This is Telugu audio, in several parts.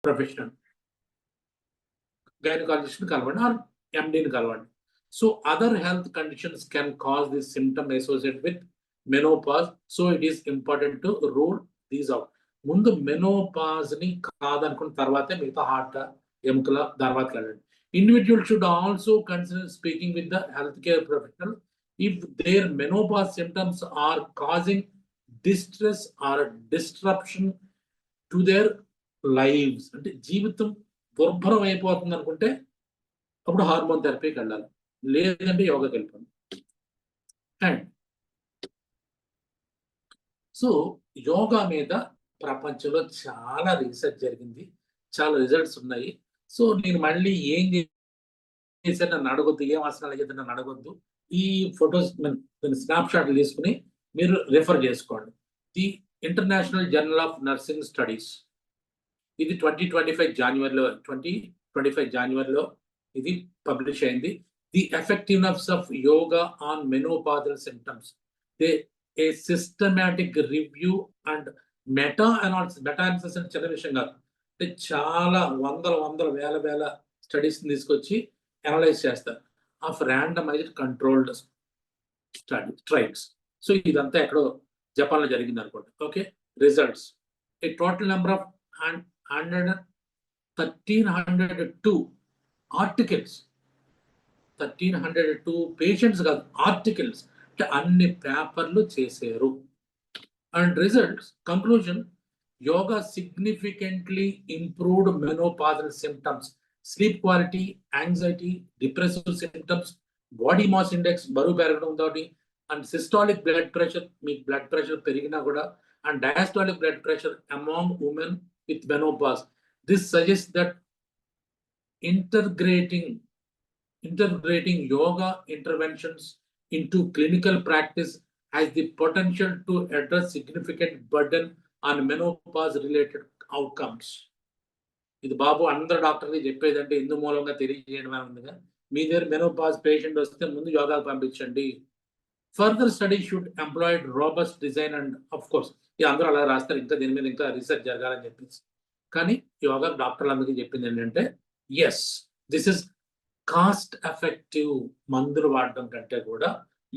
professional, gynecologist కలవండి or MD కలవండి. So other health conditions can cause this symptom associated with menopause. So it is important to rule these out. ముందు మెనోపాజ్ ని కాదనుకున్న తర్వాతే మిగతా హార్ట్ ఎముకల తర్వాత వెళ్ళండి. Individual should also consider speaking with the healthcare professional if their menopause symptoms are causing distress or disruption to their lives. అంటే జీవితం దుర్భరం అయిపోతుంది అనుకుంటే అప్పుడు హార్మోన్ థెరపీకి వెళ్ళాలి, లేదంటే యోగాకి వెళ్ళిపోండి. అండ్ సో యోగా మీద ప్రపంచంలో చాలా రీసెర్చ్ జరిగింది, చాలా రిజల్ట్స్ ఉన్నాయి. సో నేను మళ్ళీ ఏం చేశాను నన్ను అడగొద్దు, ఏం ఆసనాలు చేద్దాం నన్ను అడగొద్దు. ఈ ఫొటోస్ స్నాప్ షాట్లు తీసుకుని మీరు రిఫర్ చేసుకోండి. The international journal of nursing studies, ఇది 2025 జనవరిలో ఇది పబ్లిష్ అయింది. The effectiveness of yoga on menopausal symptoms, a systematic review and meta analysis అంటే చిన్న విషయం కాదు, అంటే చాలా వందల వేల స్టడీస్ తీసుకొచ్చి అనలైజ్ చేస్తారు of randomised controlled trials. So ఇదంతా ఎక్కడో జపాన్లో జరిగింది అనుకోండి. Okay, results a total number of 1302 articles, 1302 patients కాదు, ఆర్టికల్స్ అంటే అన్ని పేపర్లు చేశారు. And results conclusion, yoga significantly improved menopausal symptoms, sleep quality, anxiety, depressive symptoms, body mass index బరువు పెరగడం తోటి, అండ్ సిస్టాలిక్ బ్లడ్ ప్రెషర్, మీకు బ్లడ్ ప్రెషర్ పెరిగినా కూడా, and diastolic blood pressure among women with menopause. This suggests that integrating yoga interventions into clinical practice has the potential to address significant burden on menopause related outcomes. ఇది బాబు అందరు డాక్టర్లు చెప్పేదంటే ఇందు మూలంగా తెలియజేయడం ఉందిగా, మీ దగ్గర మెనోపాజ్ పేషెంట్ వస్తే ముందు యోగాకు పంపించండి. Further study should employed robust design and of course ఇది అందరూ అలా రాస్తారు, ఇంకా దీని మీద ఇంకా రీసెర్చ్ జరగాలని చెప్పేసి. కానీ యోగా డాక్టర్లు అందరికీ చెప్పింది ఏంటంటే, yes this is cost effective. మందులు వాడడం కంటే కూడా,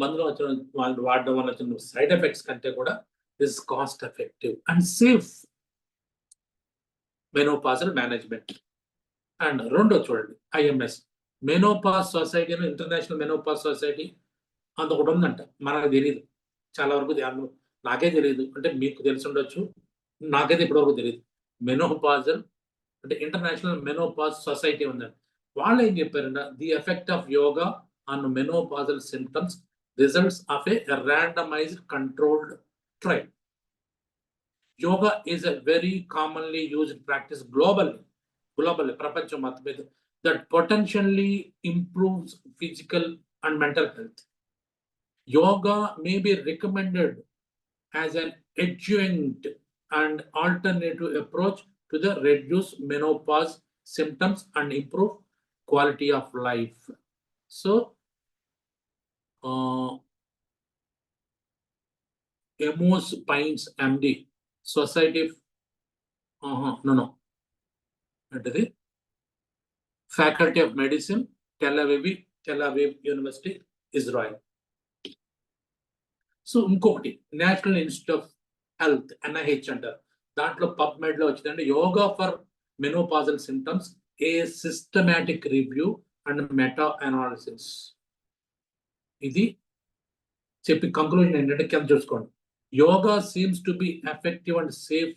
మందులు వచ్చిన వాళ్ళు వాడడం వల్ల వచ్చిన సైడ్ ఎఫెక్ట్స్ కంటే కూడా this cost effective and safe menopausal management. And రెండో చూడండి, IMS menopause society, international menopause society అంత ఒకటి ఉందంట, మనకు తెలియదు, చాలా వరకు నాకే తెలియదు, అంటే మీకు తెలిసి ఉండొచ్చు, నాకైతే ఇప్పటివరకు తెలియదు. మెనోపాజల్ అంటే ఇంటర్నేషనల్ మెనోపాజ్ సొసైటీ ఉందండి. వాళ్ళు ఏం చెప్పారంటే, the effect of yoga on menopausal symptoms results of A randomised controlled trial. Yoga is a very commonly used practice globally ప్రపంచం మొత్తం మీద, that potentially improves physical and mental health. Yoga may be recommended as an adjunct and alternative approach to the reduce menopause symptoms and improve quality of life. So, Amos Pines MD, Society of Faculty of Medicine, Tel Aviv University, Israel. So ఇంకొకటి national institute of health NIH అంటారు, దాంట్లో PubMed లో వచ్చిందంటే yoga for menopausal symptoms, a systematic review and meta analysis. ఇది చెప్పి కంక్లూజన్ ఏంటంటే కింద చూసుకోండి, yoga seems to be effective and safe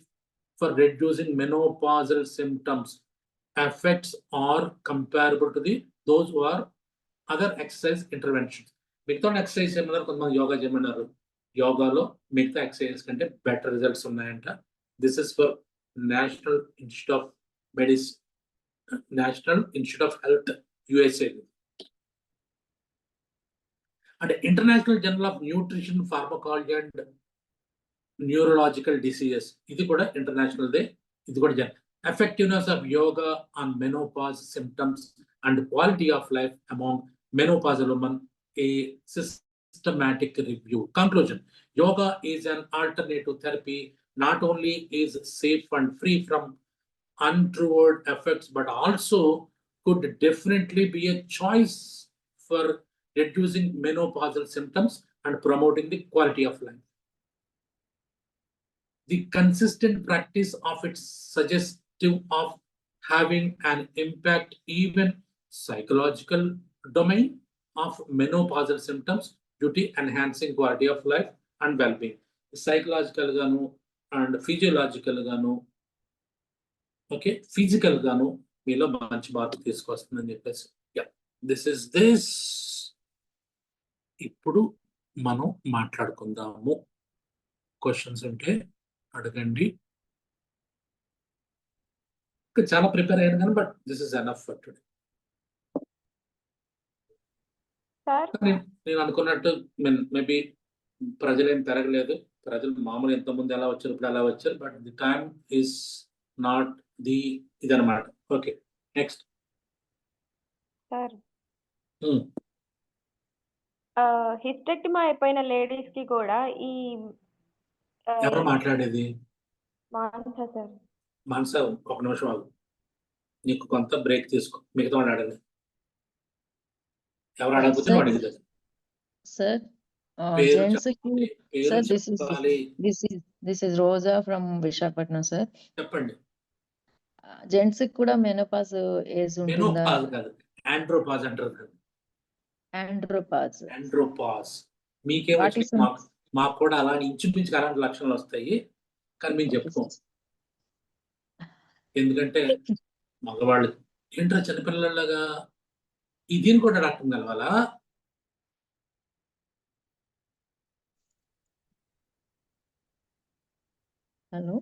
for reducing menopausal symptoms. Effects are comparable to those who are other exercise interventions. మిగతా ఎక్సర్సైజ్ ఏమన్నారు, కొంతమంది యోగా చేయమన్నారు, యోగాలో మిగతా ఎక్సర్సైజ్ కంటే బెటర్ రిజల్ట్స్ ఉన్నాయంట. This is for national institute of medicine, national institute of health USA. అంటే international journal of nutrition, pharmacology and neurological diseases, ఇది కూడా ఇంటర్నేషనల్ దే, ఇది కూడా journal. Effectiveness of yoga on menopause symptoms and quality of life among menopausal women, a systematic review. Conclusion, yoga is an alternative therapy, not only is safe and free from untoward effects, but also could definitely be a choice for reducing menopausal symptoms and promoting the quality of life. The consistent practice of it suggestive of having an impact even psychological domain of menopausal symptoms due to enhancing quality of life and well-being. Psychological ganu and physiological ganu, okay, physical గాను మీలో మంచి మార్పు తీసుకొస్తుందని చెప్పేసి, యా, దిస్ ఇప్పుడు మనం మాట్లాడుకుందాము. క్వశ్చన్స్ ఉంటే అడగండి. చాలా ప్రిపేర్ అయ్యాను కానీ but this is enough for today. నేను అనుకున్నట్టు మేబీ ప్రజలేం పెరగలేదు. ప్రజలు మామూలు ఎంతమంది ఎలా వచ్చారు ఇప్పుడు ఎలా వచ్చారు, but the time is not the ఇదనమాట. Okay, next. హిస్టెక్టమీ అయిపోయిన లేడీస్ కి కూడా ఈ ఎవరు మాట్లాడేది? మానస సార్. మానస, ఒక నిమిషం ఆగు, నీకు కొంత బ్రేక్ తీసుకో, మిగతా వాడు అడగదు. ఎవరు అడగకపోతే నువ్వు అడిగదు sir. This is Roja from Visakhapatnam sir. చెప్పండి. జెంట్స్ కి కూడా మెనోపాజ్ ఏజ్ ఉంటుందా? కాదు, ఆండ్రోపాజ్ అంటారు కదా. ఆండ్రోపాజ్ మీకేం మాకు కూడా అలాంటి ఇంచుమించు అలాంటి లక్షణాలు వస్తాయి, కానీ మేము చెప్పుకోం. ఎందుకంటే మగవాళ్ళు ఏంట్రా చిన్నపిల్లలాగా దీన్ని కూడా డాక్టర్ కలవాలా? Hello,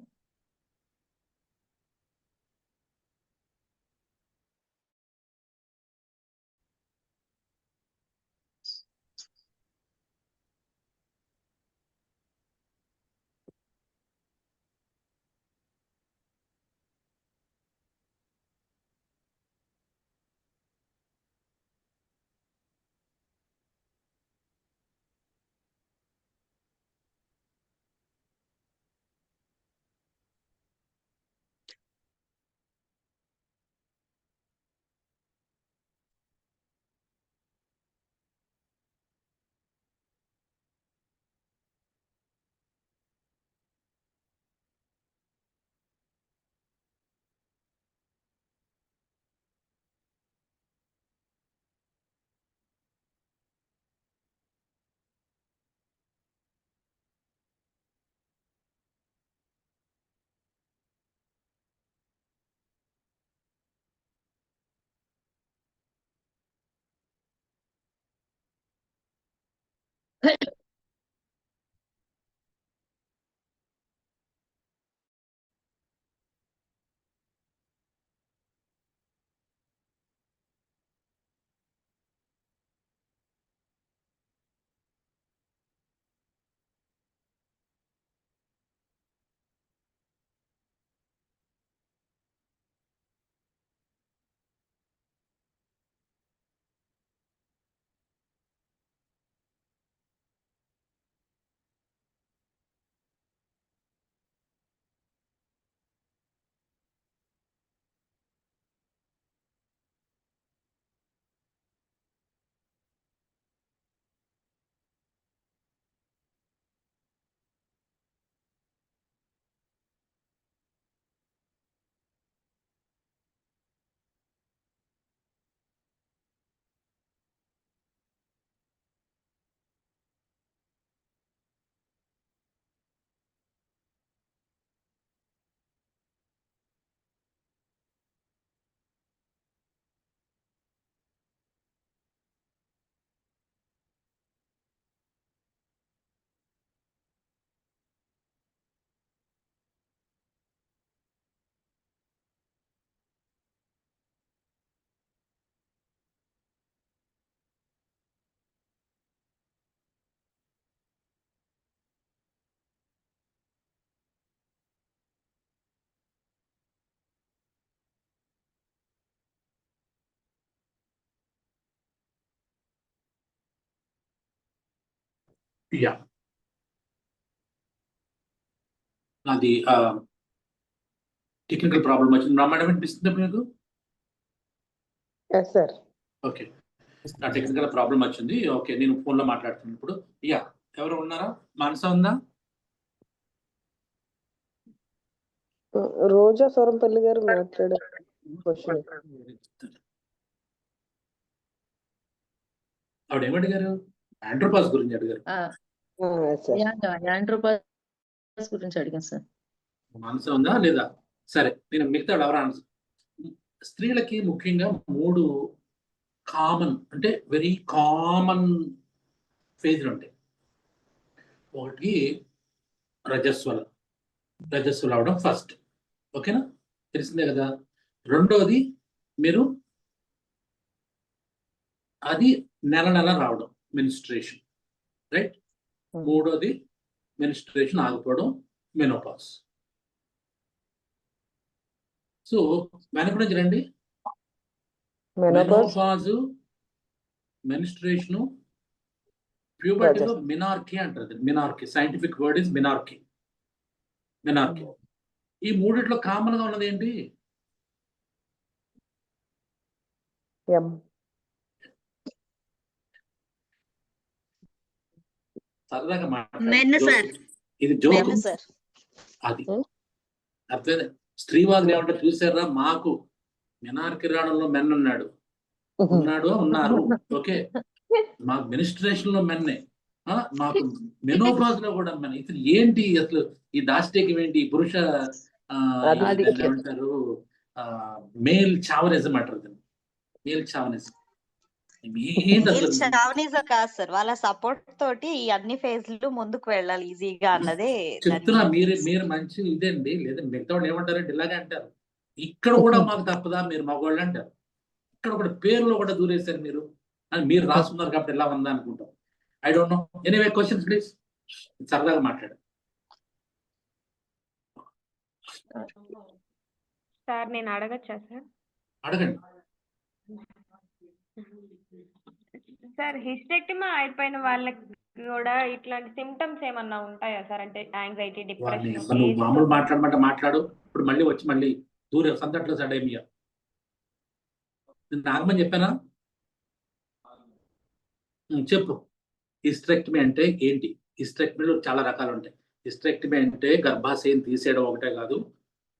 Yeah. అది టెక్నికల్ ప్రాబ్లం వచ్చింది. బ్రహ్మాండం అనిపిస్తుంది మీకు? Yes, sir. ఓకే, నా టెక్నికల్ ప్రాబ్లం వచ్చింది. ఓకే, నేను ఫోన్లో మాట్లాడుతున్నాను ఇప్పుడు. యా, ఎవరు ఉన్నారా? మానస ఉందా? రోజా సోరంపల్లి గారు మాట్లాడారు. క్వశ్చన్ ఆవిడ ఏమడిగారు? ఆండ్రోపాస్ గురించి అడిగారు. సార్ యాండ్రోపాస్ గురించి అడిగాను సార్. మానస ఉందా లేదా? సరే, నేను మిగతా ఎవరు ఆన్సర్. స్త్రీలకి ముఖ్యంగా 3 కామన్, అంటే వెరీ కామన్ ఫేజ్లు ఉంటాయి. ఒకటి రజస్వల అవడం ఫస్ట్, ఓకేనా? తెలిసిందే కదా. రెండోది మీరు అది నెల రావడం, మెన్స్ట్రేషన్, రైట్? మూడోది మెన్స్ట్రేషన్ ఆగిపోవడం, మెనోపాస్. సో వెనక నుంచి రండి. మెనోపాజు, మెన్స్ట్రేషను, ప్యూబర్టీలో మినార్కీ అంటారు. మినార్కీ, సైంటిఫిక్ వర్డ్ ఇస్ మినార్కీ. ఈ మూడిట్లో కామన్ గా ఉన్నది ఏంటి? సరదాగా మాట్లాడారు, ఇది జోక్. అది అర్థమైంది. స్త్రీవాదులు ఏమంటారు చూసారా? మాకు మినార్కీ రావడంలో మెన్ ఉన్నారు. ఓకే, మాకు మినిస్ట్రేషన్ లో మెన్నే, మాకు మెనోపాజ్ లో కూడా మెన్. ఇతను ఏంటి అసలు ఈ దాష్టికం ఏంటి? పురుష ఏమంటారు, మేల్ చావనిజం అంటారు. మేల్ చావనిజం ఏంటి అసలు? కాదు సార్, వాళ్ళ సపోర్ట్ తోటి అన్ని ఫేజ్లు ముందుకు వెళ్ళాలి ఈజీగా అన్నదే చెప్తున్నా. మీరు మంచి ఇదేండి. లేదా మిగతా వాళ్ళు ఏమంటారంటే ఇలాగే అంటారు. ఇక్కడ కూడా మాకు తప్పదా, మీరు మగవాళ్ళు అంటారు. ఇక్కడ కూడా పేరులో కూడా దూరేశారు మీరు అని మీరు రాసుకున్నారు కాబట్టి ఎలా ఉందా అనుకుంటాం. I don't know. Anyway, questions please. సరదాగా మాట్లాడు. సార్ నేను అడగచ్చా సార్? అడగండి సార్, హిస్టెక్టమీ అయిపోయిన వాళ్ళకి కూడా ఇట్లాంటి సిమ్టమ్స్ ఏమన్నా ఉంటాయా సార్? అంటే యాంగ్జైటీ, డిప్రెషన్. నువ్వు మామూలు మాట్లాడమంటే మాట్లాడు. ఇప్పుడు మళ్ళీ వచ్చి మళ్ళీ దూరే సందట్లో సడేమియా. నేను నాగమని చెప్పానా? చెప్పు. హిస్టెక్టమీ అంటే ఏంటి? హిస్టెక్టమీలో చాలా రకాలు ఉంటాయి. హిస్టెక్టమీ అంటే గర్భాశయం తీసేయడం ఒకటే కాదు,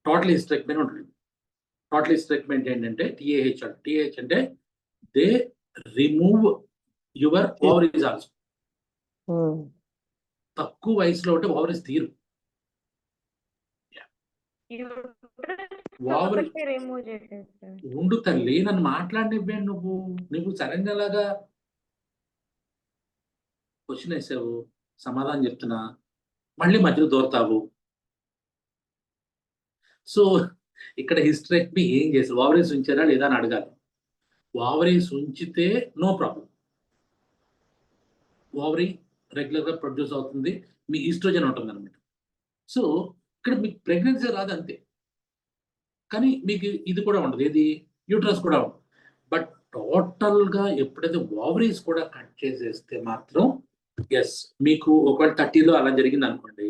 టోటల్ హిస్టెక్టమీ ఉంటుంది. టోటల్ హిస్టెక్టమీ అంటే ఏంటంటే టీఏహెచ్ అంటే they remove your ovaries also. తక్కువ వయసులో ఉంటే ఓవరీస్ తీరు. ఉండు తల్లి, నన్ను మాట్లాడినివ్వండి. నువ్వు సడన్గా లాగా క్వశ్చన్ వేసావు, సమాధానం చెప్తున్నా, మళ్ళీ మధ్యలో దూరతావు. సో ఇక్కడ హిస్టెక్టమీ ఏం చేస్తారు? ఓవరీస్ ఉంచారా లేదా అని అడగాలి. ఓవరీస్ ఉంచితే నో ప్రాబ్లం. ఓవరీ రెగ్యులర్గా ప్రొడ్యూస్ అవుతుంది, మీ ఈస్ట్రోజన్ ఉంటుంది అనమాట. సో ఇక్కడ మీకు ప్రెగ్నెన్సీ రాదు అంతే, కానీ మీకు ఇది కూడా ఉండదు. ఏది? యూట్రస్ కూడా ఉండదు. బట్ టోటల్గా ఎప్పుడైతే ఓవరీస్ కూడా కట్ చేసేస్తే మాత్రం ఎస్, మీకు ఒకవేళ 30లో అలా జరిగింది అనుకోండి,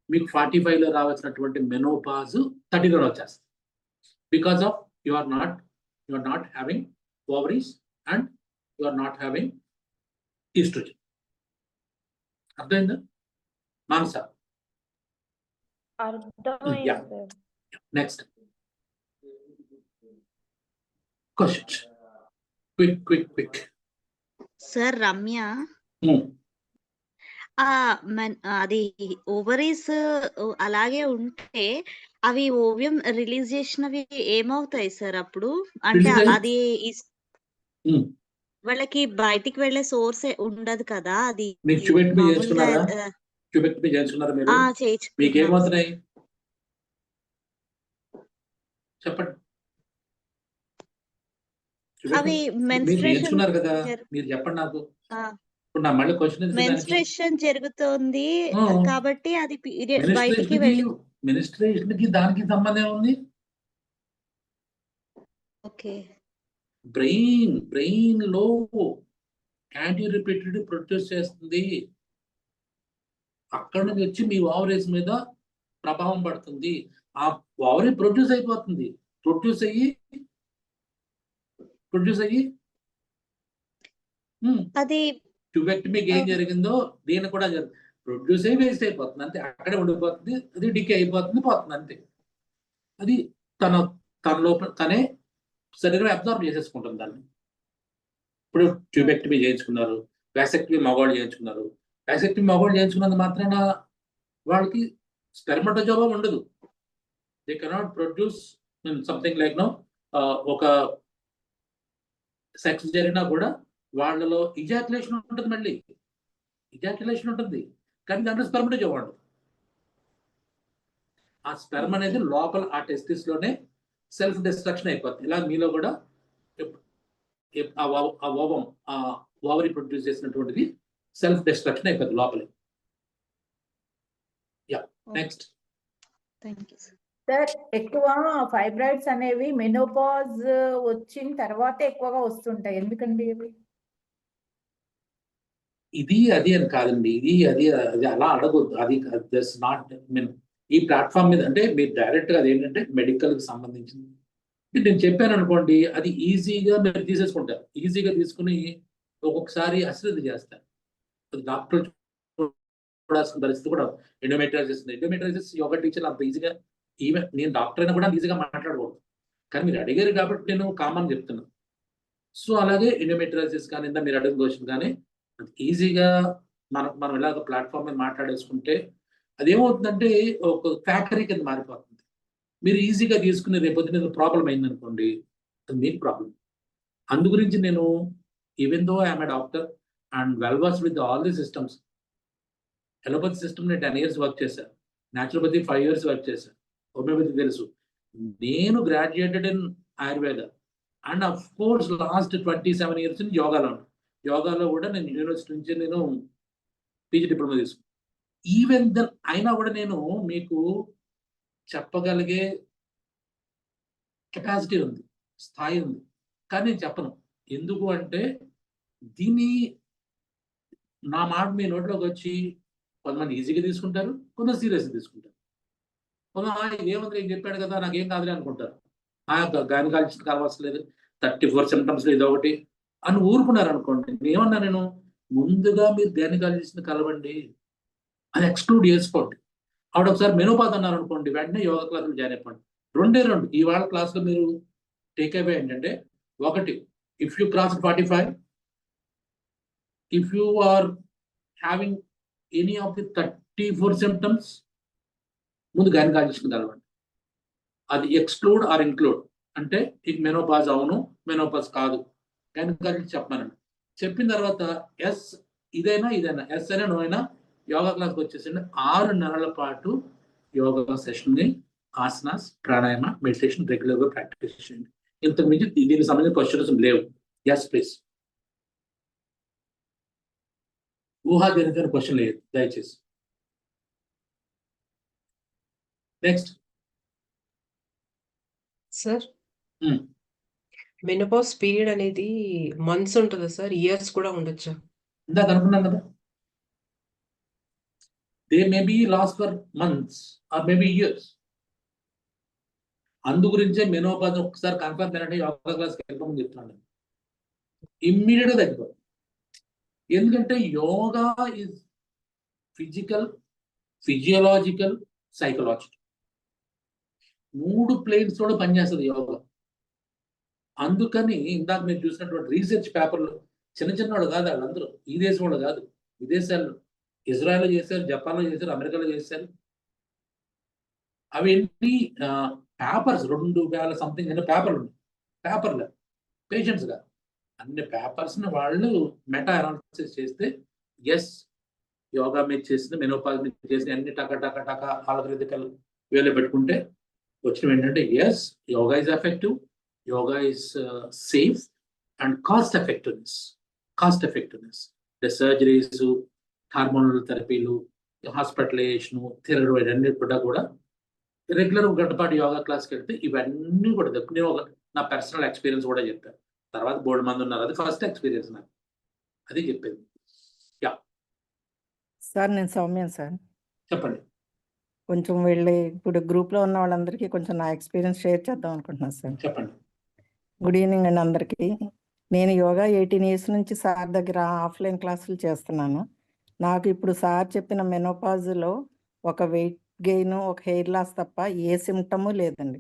మీకు 45లో రావాల్సినటువంటి మెనోపాజ్ 30లో వచ్చేస్తుంది. Because of you are not having ovaries and you are not having estrogen. అర్థమైందా Manasa? Next question. Quick. Sir Ramya, అది ఓవరీస్ అలాగే ఉంటే అవి ఓవ్యం రిలీజ్ చేసినవి ఏమవుతాయి సార్ అప్పుడు? అంటే అది వాళ్ళకి బయటికి వెళ్ళే సోర్స్ ఉండదు కదా. అది మీకేమవుతున్నాయి చెప్పండి. అవి నేర్చుకున్నారు కదా, మీరు చెప్పండి నాకు. ఇప్పుడు నా మళ్ళీ క్వశ్చన్, మెన్స్ట్రేషన్ జరుగుతోంది కాబట్టి అది బయటికి వెళ్ళి. మెన్స్ట్రేషన్ కి దానికి సంబంధం ఉంది. ఓకే, బ్రెయిన్ లో యాంటీరిపిటరీ ప్రొడ్యూస్ చేస్తుంది. అక్కడ నుంచి వచ్చి మీ ఓవరీస్ మీద ప్రభావం పడుతుంది. ఆ ఓవరీ ప్రొడ్యూస్ అయిపోతుంది. ప్రొడ్యూస్ అయ్యి అది ట్యూబెక్టమీకి ఏం జరిగిందో దీని కూడా ప్రొడ్యూస్ అయ్యి వేస్ట్ అయిపోతుంది అంతే. అక్కడే ఉండిపోతుంది, అది డికే అయిపోతుంది, పోతుంది అంతే. అది తన లోపల తనే శరీరం అబ్జార్బ్ చేసేసుకుంటుంది దాన్ని. ఇప్పుడు ట్యూబెక్టమీ చేయించుకున్నారు, వ్యాసెక్టమీ మగవాళ్ళు చేయించుకున్నారు. వ్యాసెక్టమీ మగవాళ్ళు చేయించుకున్నంత మాత్రాన వాళ్ళకి స్పెర్మటోజోవా ఉండదు. They cannot produce something like no ఒక సెక్స్ జరిగినా కూడా వాళ్ళలో ఇజాక్యులేషన్ ఉంటుంది, మళ్ళీ ఇజాక్యులేషన్ ఉంటుంది, కానీ దాంట్లో స్పెర్మటోజోవా ఉండదు. ఆ స్పెర్మ్ అనేది లోపల ఆ టెస్టిస్ లోనే సెల్ఫ్ డిస్ట్రక్షన్ అయిపోతుంది. ఇలా మీలో కూడా ఆ ఓవం ఆ ఓవరీ ప్రొడ్యూస్ చేసినటువంటిది సెల్ఫ్ డిస్ట్రక్షన్ అయిపోతుంది లోపలే. నెక్స్ట్ సార్, ఎక్కువ ఫైబ్రాయిడ్స్ అనేవి మెనోపాజ్ వచ్చిన తర్వాత ఎక్కువగా వస్తుంటాయి, ఎందుకండి ఇవి? ఇది అది అని కాదండి, ఇది అది అది అలా అడగొద్దు. అది దట్స్ నాట్ మీన్ ఈ ప్లాట్ఫామ్ మీద అంటే మీరు డైరెక్ట్ గా అదేంటంటే మెడికల్ కి సంబంధించింది నేను చెప్పాను అనుకోండి, అది ఈజీగా మీరు తీసేసుకుంటారు. ఈజీగా తీసుకుని ఒక్కొక్కసారి అశ్రద్ధ చేస్తారు. అది డాక్టర్ చూడాల్సిన పరిస్థితి కూడా ఎండోమెట్రియాసిస్ ఉంది. ఎండోమెట్రియాసిస్ యోగా టీచర్ అంత ఈజీగా, ఈవెన్ నేను డాక్టర్ అయినా కూడా ఈజీగా మాట్లాడకూడదు, కానీ మీరు అడిగారు కాబట్టి నేను కామన్ చెప్తున్నాను. సో అలాగే ఎండోమెట్రియాసిస్ కానీ ఇందా మీరు అడిగిన క్వశ్చన్ కానీ ఈజీగా మనం ఇలాగ ప్లాట్ఫామ్ మీద మాట్లాడేసుకుంటే అదేమవుతుందంటే ఒక ఫ్యాక్టరీ కింద మారిపోతుంది. మీరు ఈజీగా తీసుకుని రేపొద్దున ప్రాబ్లం అయిందనుకోండి, అది మీకు ప్రాబ్లం. అందు గురించి నేను even though I'm a doctor and well versed with all the systems. Allopathy system నేను 10 years వర్క్ చేశాను, న్యాచురోపతి 5 years వర్క్ చేశాను, హోమియోపతి తెలుసు. నేను graduated in Ayurveda and of course last 27 years in యోగాలో కూడా నేను యూనివర్సిటీ నుంచి నేను పీజీ డిప్లొమా తీసుకున్నాను. ఈవెన్ దెన్ అయినా కూడా నేను మీకు చెప్పగలిగే కెపాసిటీ ఉంది, స్థాయి ఉంది, కానీ నేను చెప్పను. ఎందుకు అంటే దీన్ని నా మాట మీ నోట్లోకి వచ్చి కొంతమంది ఈజీగా తీసుకుంటారు, కొంతమంది సీరియస్గా తీసుకుంటారు. కొంతమంది ఇదేమంతా ఏం చెప్పాడు కదా నాకేం కాదులే అనుకుంటారు. గైనకాలజిస్ట్ కావాల్సలేదు, 34 symptoms ఇది ఒకటి అని ఊరుకున్నారు అనుకోండి. ఏమన్నా నేను ముందుగా మీరు గైనకాలజిస్ట్ని కలవండి, అది ఎక్స్క్లూడ్ చేసుకోండి. ఆవిడ ఒకసారి మెనోపాజ్ అన్నారు అనుకోండి, వెంటనే యోగా క్లాసులు జాయిన్ అయిపోండి. రెండే ఇవాళ క్లాస్లో మీరు టేక్ అవే ఏంటంటే, ఒకటి, if you cross 45, if you are having any of the 34 symptoms, ముందు గైనకాలజిస్ట్ని కలవండి. అది ఎక్స్క్లూడ్ ఆర్ ఇంక్లూడ్ అంటే ఇది మెనోపాజ్ అవును, మెనోపాజ్ కాదు, గైనకాలజిస్ట్ చెప్పమనండి. చెప్పిన తర్వాత ఎస్ ఇదైనా ఎస్ అయినా నో అయినా యోగా క్లాస్కి వచ్చేసండి. 6 నెలల పాటు యోగా సెషన్ని, ఆసనాస్, ప్రాణాయామ, మెడిటేషన్ రెగ్యులర్గా ప్రాక్టీస్ చేయండి. ఇంతకు మించి దీనికి సంబంధించిన క్వశ్చన్స్ లేవు. Yes please. ఊహాజనిత క్వశ్చన్ లేదు దయచేసి. నెక్స్ట్ సార్, మెనోపాజ్ పీరియడ్ అనేది మంత్స్ ఉంటుందా సార్, ఇయర్స్ కూడా ఉండొచ్చా? ఇందాక అనుకున్నాం కదా, they may be last for months or maybe years. అందు గురించే మెనోపాజ్ ఒకసారి కన్ఫర్మ్ అయినట్టు యోగా క్లాస్కి వెళ్ళమని చెప్తున్నాను. ఇమ్మీడియట్గా తగ్గిపోతుంది. ఎందుకంటే yoga is physical, physiological, psychological 3 planes కూడా పనిచేస్తుంది యోగా. అందుకని ఇందాక మీరు చూసినటువంటి రీసెర్చ్ పేపర్లు చిన్న వాళ్ళు కాదు, వాళ్ళందరూ ఈ దేశం వాళ్ళు కాదు, విదేశాల్లో ఇజ్రాయెల్లో చేశారు, జపాన్లో చేశారు, అమెరికాలో చేశారు. అవి ఏంటి పేపర్స్ 2000 సంథింగ్ అనే పేపర్లు ఉన్నాయి. పేపర్లు పేషెంట్స్ కాదు, అన్ని పేపర్స్ని వాళ్ళు మెటా అనాలిసిస్ చేస్తే ఎస్ యోగా మీద చేసిన, మెనోపాజ్ మీద చేసిన అన్ని టక ఆల్గరిథమికల్ వేలో పెట్టుకుంటే వచ్చినవి ఏంటంటే yes yoga is effective, yoga is safe and cost effectiveness. అంటే సర్జరీస్, హార్మోనల్ థెరపీలు, హాస్పిటలైజేషన్, తిరగడం, ఇవన్నీ కూడా రెగ్యులర్ గంటపాటు యోగా క్లాస్కి వెళ్తే ఇవన్నీ కూడా నేను నా పర్సనల్ ఎక్స్పీరియన్స్ కూడా చెప్పాను. తర్వాత బోర్డు మంది ఉన్నారు, అది ఫస్ట్ ఎక్స్పీరియన్స్ నాకు, అది చెప్పేది. సార్ నేను సౌమ్య సార్. చెప్పండి. కొంచెం ఇప్పుడు గ్రూప్లో ఉన్న వాళ్ళందరికీ కొంచెం నా ఎక్స్పీరియన్స్ షేర్ చేద్దాం అనుకుంటున్నాను సార్. చెప్పండి. గుడ్ ఈవినింగ్ అండి అందరికీ. నేను యోగా 18 years నుంచి సార్ దగ్గర ఆఫ్లైన్ క్లాసులు చేస్తున్నాను. నాకు ఇప్పుడు సార్ చెప్పిన మెనోపాజ్లో ఒక వెయిట్ గెయిన్, ఒక హెయిర్ లాస్ తప్ప ఏ సిమ్టము లేదండి.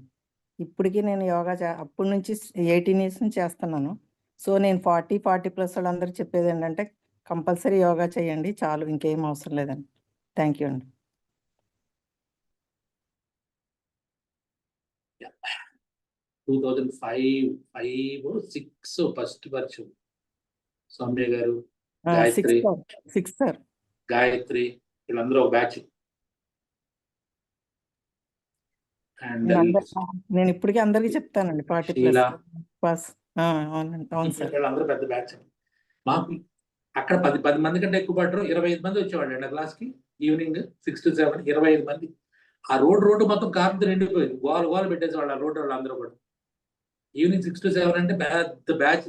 ఇప్పటికీ నేను యోగా అప్పటి నుంచి 18 years నుంచి చేస్తున్నాను. సో నేను 40+ వాళ్ళందరికీ చెప్పేది ఏంటంటే కంపల్సరీ యోగా చేయండి, చాలు, ఇంకేం అవసరం లేదండి. థ్యాంక్ యూ అండి. 2005-6 ఫస్ట్ పరిచయం. సౌమ్య గారు, గాయత్రి, 6 సార్. గాయత్రి వీళ్ళందరూ ఒక బ్యాచ్. అండ్ నేను ఇప్పటికీ అందరికీ చెప్తానండి 40+. షీలా, అవునండి, అవును సార్. వీళ్ళందరూ పెద్ద బ్యాచ్. మాకు అక్కడ 10 మంది కంటే ఎక్కువ పడరు. 25 మంది వచ్చేవాళ్ళు అండి క్లాస్కి. ఈవినింగ్ 6 to 7 25 మంది. ఆ రోడ్డు మొత్తం కార్తో నిండిపోయింది. గోలు పెట్టేసేవాళ్ళు ఆ రోడ్డు వాళ్ళు అందరూ కూడా. ఈవినింగ్ 6 to 7 అంటే పెద్ద బ్యాచ్.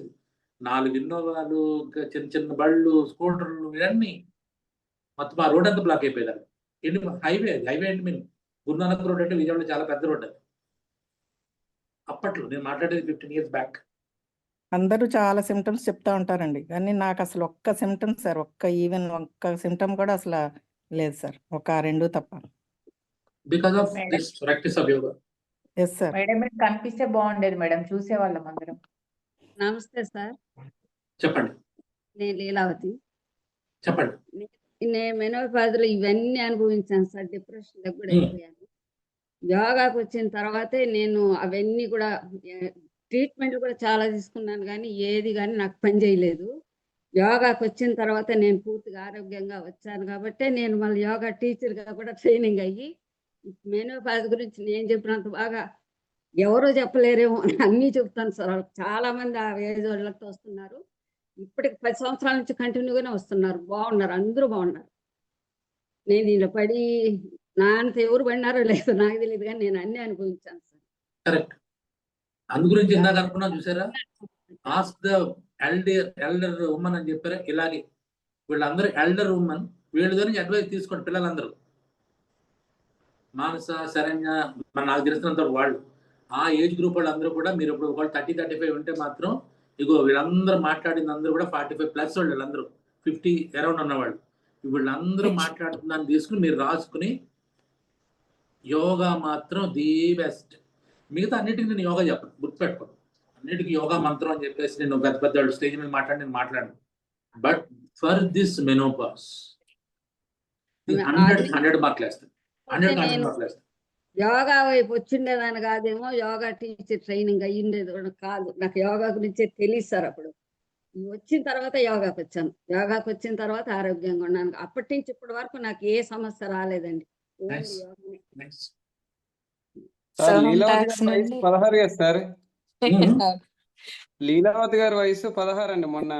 4 ఇన్నోవాలు, చిన్న బళ్ళు, స్కూటర్లు ఇవన్నీ మొత్తం ఆ రోడ్ అంతా బ్లాక్ అయిపోయేదాన్ని. హైవే అంటే మీన్ గురునానక్ రోడ్ అంటే విజయవాడలో చాలా పెద్ద రోడ్ అది. అప్పట్లో నేను మాట్లాడేది 15 years బ్యాక్. అందరూ చాలా సిమ్టమ్స్ చెప్తా ఉంటారండి, కానీ నాకు అసలు ఒక్క సిమ్టమ్ సార్, ఒక్క సిమ్టమ్ కూడా అసలు లేదు సార్, ఒక 2 తప్ప. Because of this practice of yoga. Yes sir. Madam మీరు కనిపిస్తే బాగుండేది మేడం, చూసేవాళ్ళం అందరం. నమస్తే సార్, చెప్పండి. నేను లీలావతి. చెప్పండి. నేను మెనోపాజ్లో ఇవన్నీ అనుభవించాను సార్. డిప్రెషన్లో కూడా అయిపోయాను. యోగాకు వచ్చిన తర్వాతే నేను అవన్నీ కూడా ట్రీట్మెంట్ కూడా చాలా తీసుకున్నాను, కానీ ఏది కానీ నాకు పని చేయలేదు. యోగాకు వచ్చిన తర్వాత నేను పూర్తిగా ఆరోగ్యంగా వచ్చాను కాబట్టి నేను మళ్ళీ యోగా టీచర్గా కూడా ట్రైనింగ్ అయ్యి మెనోపాజ్ గురించి నేను చెప్పినంత బాగా ఎవరో చెప్పలేరేమో అన్నీ చెప్తాను సార్. చాలా మంది ఆ ఏజ్ వాళ్ళతో వస్తున్నారు. ఇప్పటికి 10 సంవత్సరాల నుంచి కంటిన్యూగానే వస్తున్నారు, బాగున్నారు, అందరూ బాగున్నారు. నేను దీంట్లో పడి నా అంత ఎవరు పడినారో లేదో నాకు తెలియదు, కానీ నేను అన్ని అనుభవించాను సార్. కరెక్ట్. అందు గురించి ఇందాక అనుకున్నా చూసారా, ఆస్క్ ద ఎల్డర్ ఉమెన్ అని చెప్పారా. ఇలాగే వీళ్ళందరూ ఎల్డర్ ఉమెన్, వీళ్ళ గురించి అడ్వైస్ తీసుకోండి పిల్లలందరూ. మానస, శరణ్య, నాకు తెలిసినంత వాళ్ళు ఆ ఏజ్ గ్రూప్ వాళ్ళందరూ కూడా, మీరు ఇప్పుడు వాళ్ళు 30-35 ఉంటే మాత్రం ఇగో వీళ్ళందరూ మాట్లాడింది అందరూ కూడా 45+ వాళ్ళు, వీళ్ళందరూ 50 అరౌండ్ ఉన్నవాళ్ళు. వీళ్ళందరూ మాట్లాడుతుందని తీసుకుని మీరు రాసుకుని యోగా మాత్రం ది బెస్ట్. మిగతా అన్నిటికీ నేను యోగా చెప్పను, గుర్తుపెట్టుకోను. అన్నిటికీ యోగా మంత్రం అని చెప్పేసి నేను పెద్ద స్టేజ్ మీద నేను మాట్లాడను. బట్ ఫర్ దిస్ మెనోపాస్ 100 మార్కులు వేస్తాను. 100 మార్కులు వేస్తాను. యోగా వైపు వచ్చిండేదాన్ని కాదేమో, యోగా టీచర్ ట్రైనింగ్ అయ్యిండేది కూడా కాదు. నాకు యోగా గురించే తెలియదు సార్. అప్పుడు వచ్చిన తర్వాత యోగాకి వచ్చాను. యోగాకి వచ్చిన తర్వాత ఆరోగ్యంగా ఉన్నాను. అప్పటి నుంచి ఇప్పటి వరకు నాకు ఏ సమస్య రాలేదండి. సార్, లీలావతి గారి వయసు 16 కదా సార్. లీలావతి గారి వయసు 16 అండి. మొన్న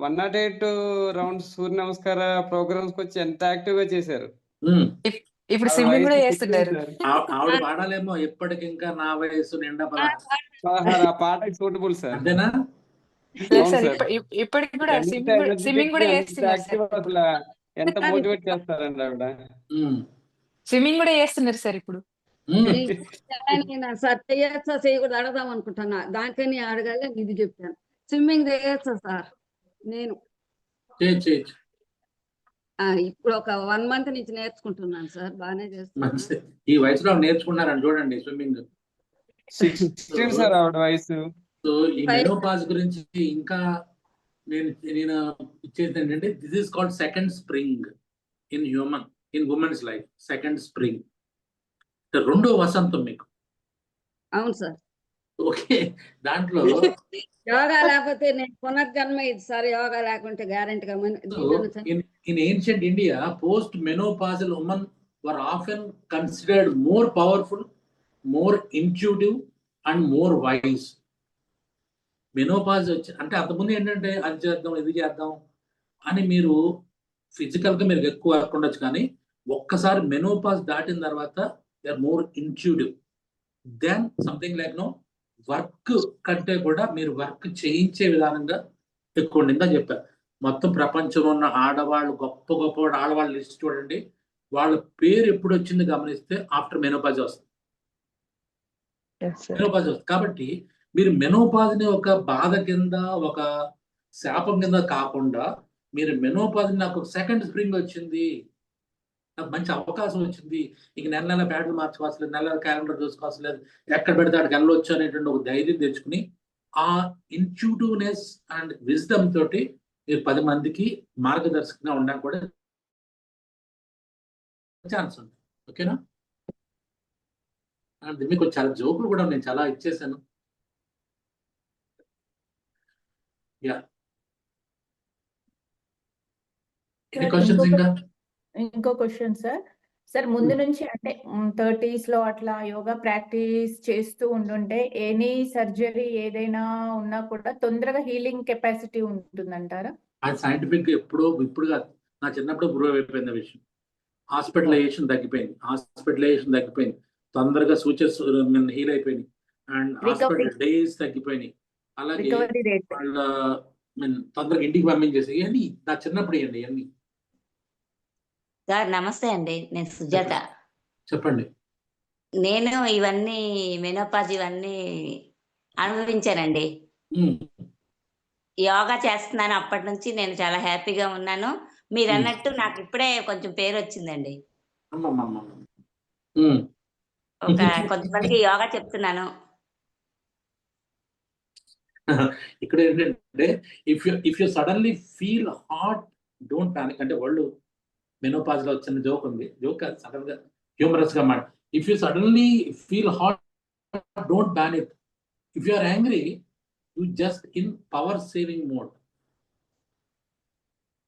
108 రౌండ్స్ సూర్య నమస్కార ప్రోగ్రామ్స్ వచ్చి ఎంత యాక్టివ్ గా చేశారు. ఇప్పుడు స్విమ్మింగ్ కూడా చేస్తున్నారు. ఆవిడ పాడాలేమో ఎప్పటికి ఇంకా నా వయసు నిండా 16 ఆ పాటకి సూటబుల్ సార్. అంతేనా? ఇప్పటికి కూడా స్విమ్మింగ్ కూడా చేస్తున్నారు. అసలు ఎంత మోటివేట్ చేస్తారండి ఆవిడ. స్విమ్మింగ్ కూడా చేస్తున్నారు సార్ ఇప్పుడు. సార్ చేయొచ్చా చేయకూడదు అడగదాం అనుకుంటున్నా, దానికని అడగాలి ఇది చెప్పాను. స్విమ్మింగ్ చేయొచ్చా సార్? నేను ఇప్పుడు ఒక 1 month నుంచి నేర్చుకుంటున్నాను సార్, బాగానే చేస్తున్నాను. ఈ వయసులో నేర్చుకున్నారని చూడండి స్విమ్మింగ్. 16 సార్ ఆవిడ వయసు. సో ఈ మెనోపాజ్ గురించి ఇంకా నేను ఇచ్చేది ఏంటంటే, this is called second spring in women's life. Second spring, రెండో వసంతం మీకు. అవును సార్. ఓకే, దాంట్లో యోగా లేకపోతే నేను పునర్జన్మ ఇది సార్. యోగా లేకుంటే గ్యారెంటీగా. in ancient India, post-menopausal women were often considered more powerful, more intuitive, and more wise. Menopause వచ్చి అంటే అంతకుముందు ఏంటంటే అది చేద్దాం ఇది చేద్దాం అని మీరు ఫిజికల్గా మీరు ఎక్కువ వర్క్ ఉండొచ్చు, కానీ ఒక్కసారి మెనోపాజ్ దాటిన తర్వాత they are more intuitive then something like no work కంటే కూడా మీరు వర్క్ చేయించే విధానంగా ఎక్కువ ఉండిందని చెప్పారు. మొత్తం ప్రపంచంలో ఉన్న ఆడవాళ్ళు గొప్ప ఆడవాళ్ళ లిస్ట్ చూడండి. వాళ్ళ పేరు ఎప్పుడు వచ్చింది గమనిస్తే ఆఫ్టర్ మెనోపాజ్ వస్తుంది. Yes, sir. మెనోపాజ్ వస్తుంది. కాబట్టి మీరు మెనోపాజ్ని ఒక బాధ కింద, ఒక శాపం కింద కాకుండా, మీరు మెనోపాజ్ నాకు ఒక సెకండ్ స్ప్రింగ్ వచ్చింది, నాకు మంచి అవకాశం వచ్చింది, ఇక నెల నెల బ్యాటలు మార్చుకోవాల్సిన లేదు, నెల నెల క్యాలెండర్ చూసుకోవాల్సిన లేదు, ఎక్కడ పెడితే అక్కడికి వెళ్ళొచ్చు అనేటువంటి ఒక ధైర్యం తెచ్చుకుని ఆ ఇన్ట్యూటివ్నెస్ అండ్ విజ్డమ్ తోటి మీరు 10 మందికి మార్గదర్శకంగా ఉండడానికి కూడా ఛాన్స్ ఉంది. ఓకేనా? అండ్ మీకు చాలా జోకులు కూడా నేను చాలా ఇచ్చేసాను. యా, ఎనీ సార్ క్వశ్చన్స్ ఇంకా? ఇంకో క్వశ్చన్ సార్. సార్ ముందు నుంచి అంటే 30s లో అట్లా యోగా ప్రాక్టీస్ చేస్తూ ఉండుంటే ఎనీ సర్జరీ ఏదైనా ఉన్నా కూడా తొందరగా హీలింగ్ కెపాసిటీ ఉంటుందంటారా? అది సైంటిఫిక్ ఎప్పుడో ఇప్పుడు కాదు, నా చిన్నప్పుడు ప్రూవ్ అయిపోయింది విషయం. హాస్పిటలైజేషన్ తగ్గిపోయింది, తొందరగా సూచర్స్ హీల్ అయిపోయినాయి, అండ్ హాస్పిటల్ డేస్ తగ్గిపోయినాయి. అలాగే రికవరీ రేట్ వాళ్ళ తొందరగా ఇంటికి పంపించేసి ఇవన్నీ నా చిన్నప్పుడు ఇవన్నీ. సార్ నమస్తే అండి, నేను సుజాత. చెప్పండి. నేను ఇవన్నీ మెనోపాజ్ ఇవన్నీ అనుభవించానండి. యోగా చేస్తున్నాను, అప్పటి నుంచి నేను చాలా హ్యాపీగా ఉన్నాను. మీరు అన్నట్టు నాకు ఇప్పుడే కొంచెం పేరు వచ్చిందండి. కొంతమందికి యోగా చెప్తున్నాను. ఇక్కడ ఏంటంటే if you suddenly feel hot, don't panic. అంటే వాళ్ళు మెనోపాజ్ లో వచ్చిన జోక్ ఉంది, జోక్ సడన్ గా హ్యూమరస్ గా మాట. If you suddenly feel hot, don't panic. If you are angry, you just in power saving mode.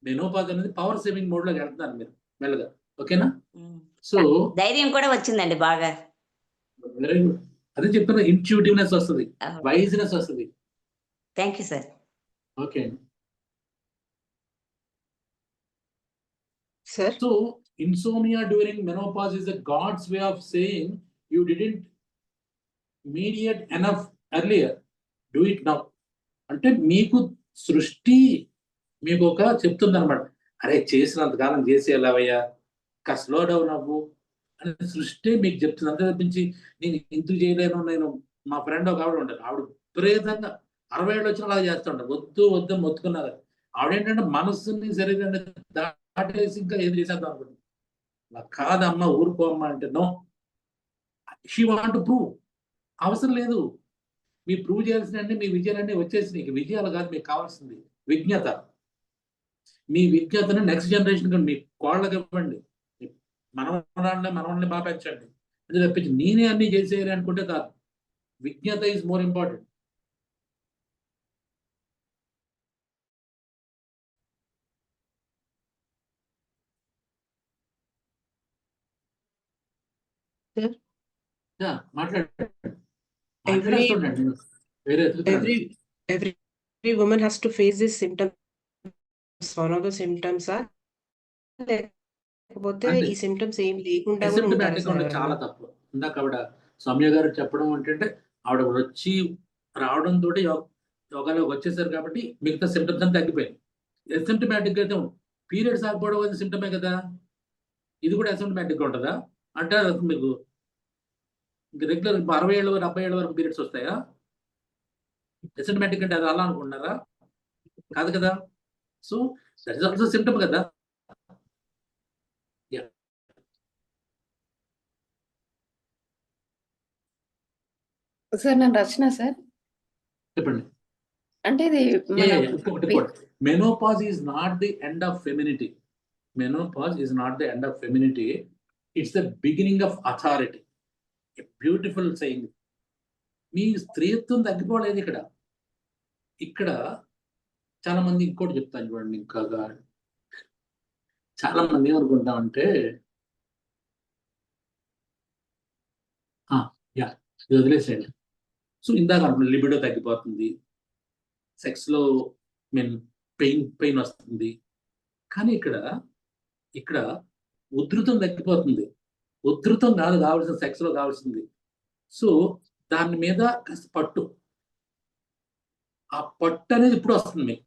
Menopause అనేది పవర్ సేవింగ్ మోడ్ లోకి వెళ్తున్నారు మీరు మెల్లగా. ఓకేనా? సో ధైర్యం కూడా వచ్చిందండి బాగా. Very good. అదే చెప్తున్నా, ఇన్ట్యూటివ్నెస్ వస్తుంది, వైజ్నెస్ వస్తుంది. Thank you sir. Okay. Sir, So insomnia during menopause is a God's way of saying you didn't mediate enough earlier. Do it now. అంటే మీకు సృష్టి మీకు ఒక చెప్తుంది అనమాట, అరే చేసినంత కాలం చేసేయాలవయ్యా, స్లో డౌన్ అవ్వు అని సృష్టి మీకు చెప్తుంది. అంతే తప్పించి నేను ఇందుకు చేయలేను. నేను మా ఫ్రెండ్ ఒక ఆవిడ ఉంటారు, ఆవిడ విపరీతంగా 60 ఏళ్ళు వచ్చినా అలా చేస్తుంటారు, వద్దు వద్దు మొత్తుకున్నారు. ఆవిడేంటంటే మనస్సుని శరీరాన్ని దాటేసి ఇంకా ఏది చేసేద్దాం అనుకుంటుంది. కాదమ్మా ఊరుకోమ్మా అంటే no, she want to prove. అవసరం లేదు, మీ ప్రూవ్ చేయాల్సిన మీ విజయాలన్నీ వచ్చేసినాయి. విజయాలు కాదు మీకు కావాల్సింది, విజ్ఞత. మీ విజ్ఞతను నెక్స్ట్ జనరేషన్ మీ కోళ్ళకి ఇవ్వండి, మనల్ని బాగా పెంచండి. అది తప్పించి నేనే అన్ని చేసేయాలి అనుకుంటే కాదు. విజ్ఞత is more important. every woman has to face this symptoms. One of the symptoms are లేకపోతే ఈ సిమ్టమ్స్ ఏం లేకుండా కూడా ఉంటారు సార్. చాలా తక్కువ. ఇందాక ఆవిడ సౌమ్య గారు చెప్పడం ఏంటంటే ఆవిడ వచ్చి రావడం తోటి యోగాలోకి వచ్చేసారు కాబట్టి మిగతా సిమ్టమ్స్ అని తగ్గిపోయాయి. అసిమ్టమాటిక్ అయితే పీరియడ్స్ ఆగిపోవడం అనేది సిమ్టమే కదా, ఇది కూడా అసిమ్టమాటిక్ గా ఉంటుందా? అంటే మీకు రెగ్యులర్ 60 ఏళ్ళ వరకు 70 ఏళ్ళ వరకు పీరియడ్స్ వస్తాయా? అసిమ్టమాటిక్ అంటే అది అలా అనుకుంటున్నారా? కాదు కదా. So that is also symptom కదా. సార్ నేను రచన సార్. చెప్పండి. అంటే ఇది menopause is not the end of femininity. Menopause is not the end of femininity, it's the beginning of authority. Beautiful saying. మీ స్త్రీత్వం తగ్గిపోలేదు ఇక్కడ. ఇక్కడ చాలా మంది ఇంకోటి చెప్తాను చూడండి, ఇంకా చాలా మంది ఏమనుకుంటామంటే ఇది వదిలేసేయండి. సో ఇందాక అనుకున్న లిబిడో తగ్గిపోతుంది, సెక్స్లో పెయిన్ వస్తుంది. కానీ ఇక్కడ ఉధృతం తగ్గిపోతుంది. ఉధృతం కాదు కావాల్సిన, సెక్స్లో కావాల్సింది. సో దాని మీద కాస్త పట్టు, ఆ పట్టు అనేది ఇప్పుడు వస్తుంది మీకు.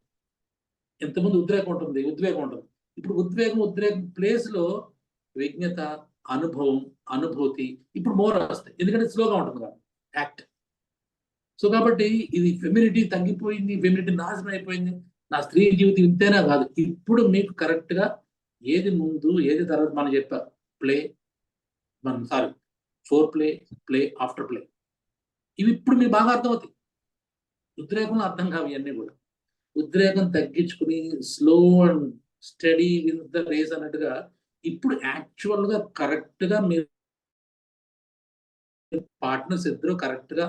ఎంతమంది ఉద్రేకం ఉంటుంది. ఇప్పుడు ఉద్వేగం ప్లేస్లో విజ్ఞత, అనుభవం, అనుభూతి ఇప్పుడు మోర్ వస్తాయి, ఎందుకంటే స్లోగా ఉంటుంది కాబట్టి యాక్ట్. సో కాబట్టి ఇది ఫెమినిటీ తగ్గిపోయింది, ఫెమినిటీ నాశనం అయిపోయింది, నా స్త్రీ జీవితం ఇంతేనా కాదు. ఇప్పుడు మీకు కరెక్ట్ గా ఏది ముందు ఏది తర్వాత మనం చెప్పారు. Play four play, play after play, ఇవి ఇప్పుడు మీకు బాగా అర్థమవుతాయి. ఉద్రేకంలో అర్థం కావు ఇవన్నీ కూడా. ఉద్రేకం తగ్గించుకుని slow and study with the race అన్నట్టుగా ఇప్పుడు యాక్చువల్ గా కరెక్ట్ గా మీరు పార్ట్నర్స్ ఇద్దరు కరెక్ట్ గా